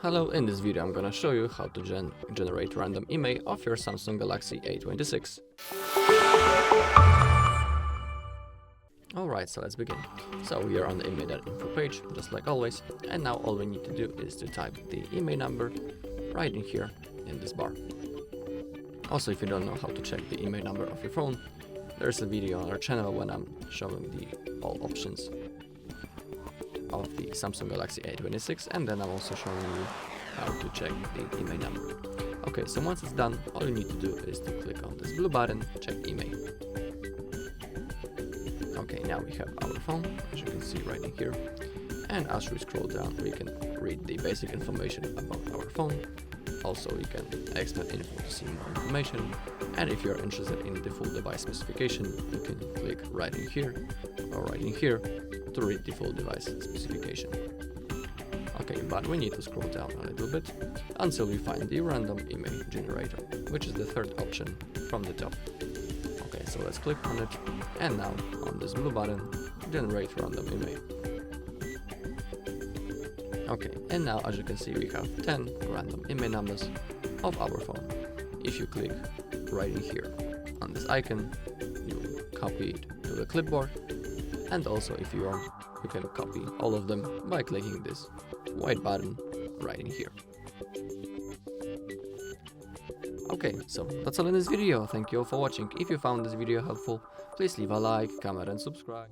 Hello, in this video I'm gonna show you how to generate random IMEI of your Samsung Galaxy A26. Alright, so let's begin. So we are on the IMEI.info page, just like always, and now all we need to do is to type the IMEI number right in here in this bar. Also, if you don't know how to check the IMEI number of your phone, there's a video on our channel when I'm showing all options of the Samsung Galaxy A26, and then I'm also showing you how to check the IMEI number. Okay, so once it's done, all you need to do is to click on this blue button, check IMEI. Okay, now we have our phone, as you can see right in here, and as we scroll down we can read the basic information about our phone. Also we can expand info to see more information, and if you're interested in the full device specification, you can click right in here or right in here to read the full device specification. Okay, but we need to scroll down a little bit until we find the random IMEI generator, which is the third option from the top. Okay, so let's click on it, and now on this blue button, generate random IMEI. Okay, and now as you can see we have 10 random IMEI numbers of our phone. If you click right in here on this icon, you copy it to the clipboard, and also if you want, you can copy all of them by clicking this white button right in here. Okay, so that's all in this video. Thank you all for watching. If you found this video helpful, please leave a like, comment and subscribe.